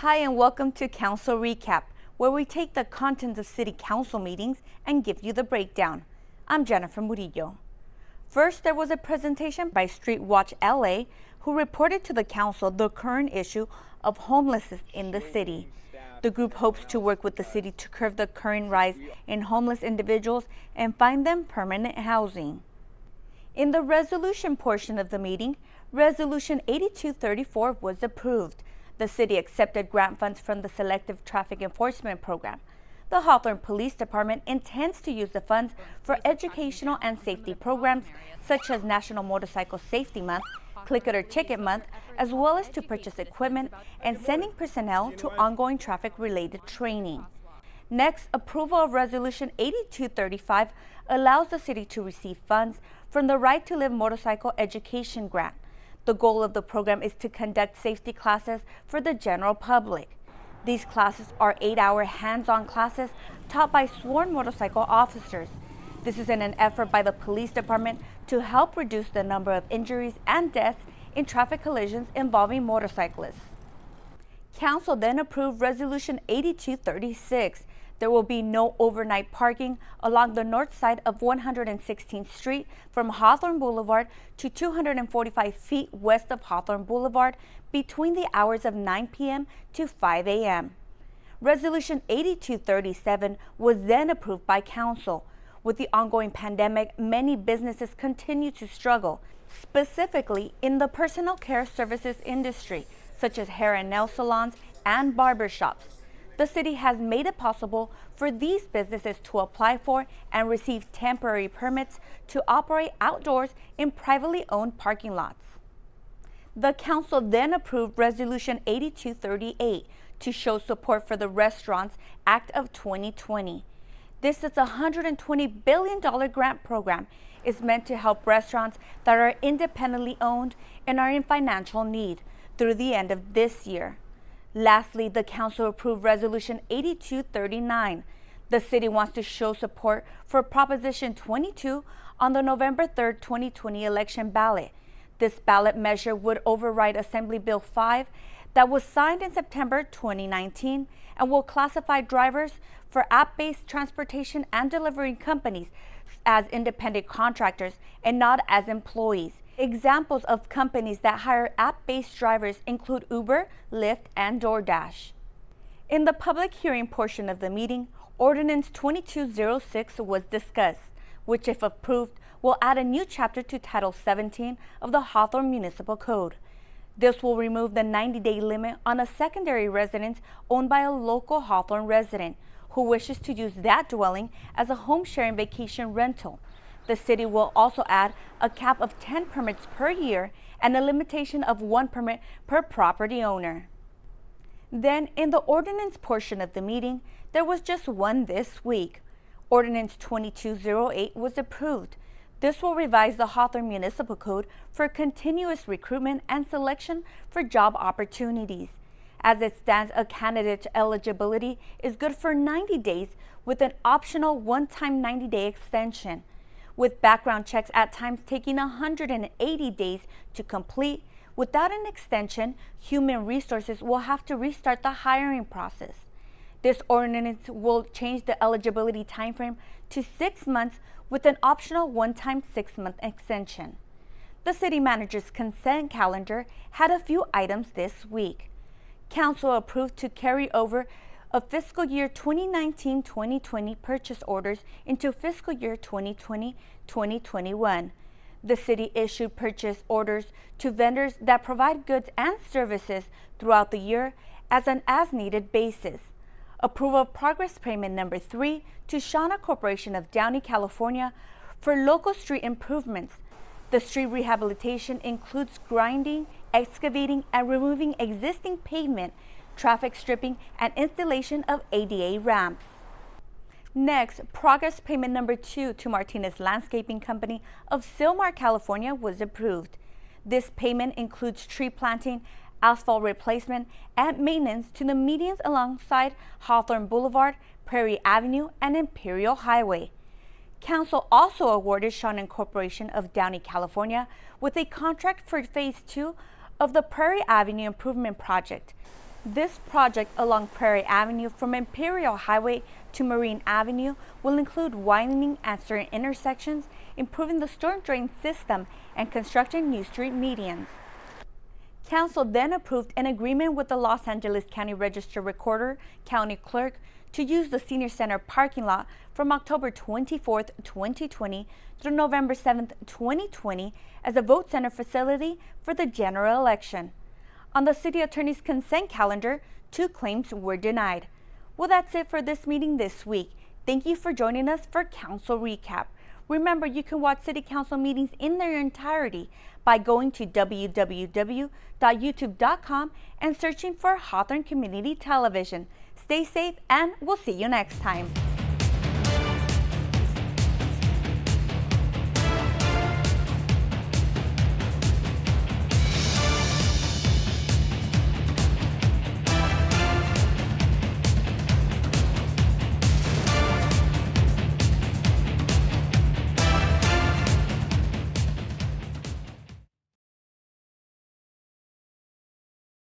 Hi and welcome to Council Recap, where we take the contents of City Council meetings and give you the breakdown. I'm Jennifer Murillo. First, there was a presentation by Street Watch LA, who reported to the Council the current issue of homelessness in the city. The group hopes to work with the city to curb the current rise in homeless individuals and find them permanent housing. In the resolution portion of the meeting, Resolution 8234 was approved. The city accepted grant funds from the Selective Traffic Enforcement Program. The Hawthorne Police Department intends to use the funds for educational and safety programs such as National Motorcycle Safety Month, Click It or Ticket Month, as well as to purchase equipment and sending personnel to ongoing traffic-related training. Next, approval of Resolution 8235 allows the city to receive funds from the Right to Live Motorcycle Education Grant. The goal of the program is to conduct safety classes for the general public. These classes are 8-hour hands-on classes taught by sworn motorcycle officers. This is in an effort by the police department to help reduce the number of injuries and deaths in traffic collisions involving motorcyclists. Council then approved Resolution 8236. There will be no overnight parking along the north side of 116th Street from Hawthorne Boulevard to 245 feet west of Hawthorne Boulevard between the hours of 9 p.m. to 5 a.m. Resolution 8237 was then approved by Council. With the ongoing pandemic, many businesses continue to struggle, specifically in the personal care services industry, such as hair and nail salons and barbershops. The city has made it possible for these businesses to apply for and receive temporary permits to operate outdoors in privately owned parking lots. The council then approved Resolution 8238 to show support for the Restaurants Act of 2020. This is a $120 billion grant program. It's meant to help restaurants that are independently owned and are in financial need through the end of this year. Lastly, the council approved Resolution 8239. The city wants to show support for Proposition 22 on the November 3, 2020 election ballot. This ballot measure would override Assembly Bill 5 that was signed in September 2019 and will classify drivers for app-based transportation and delivery companies as independent contractors and not as employees. Examples of companies that hire app-based drivers include Uber, Lyft, and DoorDash. In the public hearing portion of the meeting, Ordinance 2206 was discussed, which, if approved, will add a new chapter to Title 17 of the Hawthorne Municipal Code. This will remove the 90-day limit on a secondary residence owned by a local Hawthorne resident who wishes to use that dwelling as a home-sharing vacation rental. The city will also add a cap of 10 permits per year and a limitation of 1 permit per property owner. Then, in the ordinance portion of the meeting, there was just one this week. Ordinance 2208 was approved. This will revise the Hawthorne Municipal Code for continuous recruitment and selection for job opportunities. As it stands, a candidate's eligibility is good for 90 days with an optional one-time 90-day extension. With background checks at times taking 180 days to complete, without an extension, Human Resources will have to restart the hiring process. This ordinance will change the eligibility timeframe to 6 months with an optional one-time 6-month extension. The city manager's consent calendar had a few items this week. Council approved to carry over of fiscal year 2019-2020 purchase orders into fiscal year 2020-2021. The city issued purchase orders to vendors that provide goods and services throughout the year as an as-needed basis. Approval of progress payment number 3 to Shauna Corporation of Downey, California for local street improvements. The street rehabilitation includes grinding, excavating, and removing existing pavement, traffic stripping, and installation of ADA ramps. Next, progress payment number 2 to Martinez Landscaping Company of Sylmar, California was approved. This payment includes tree planting, asphalt replacement, and maintenance to the medians alongside Hawthorne Boulevard, Prairie Avenue, and Imperial Highway. Council also awarded Shauna Corporation of Downey, California with a contract for Phase 2 of the Prairie Avenue Improvement Project. This project along Prairie Avenue from Imperial Highway to Marine Avenue will include widening at certain intersections, improving the storm drain system, and constructing new street medians. Council then approved an agreement with the Los Angeles County Register Recorder, County Clerk, to use the Senior Center parking lot from October 24, 2020 through November 7, 2020 as a vote center facility for the general election. On the City Attorney's consent calendar, 2 claims were denied. Well, that's it for this meeting this week. Thank you for joining us for Council Recap. Remember, you can watch City Council meetings in their entirety by going to www.youtube.com and searching for Hawthorne Community Television. Stay safe, and we'll see you next time.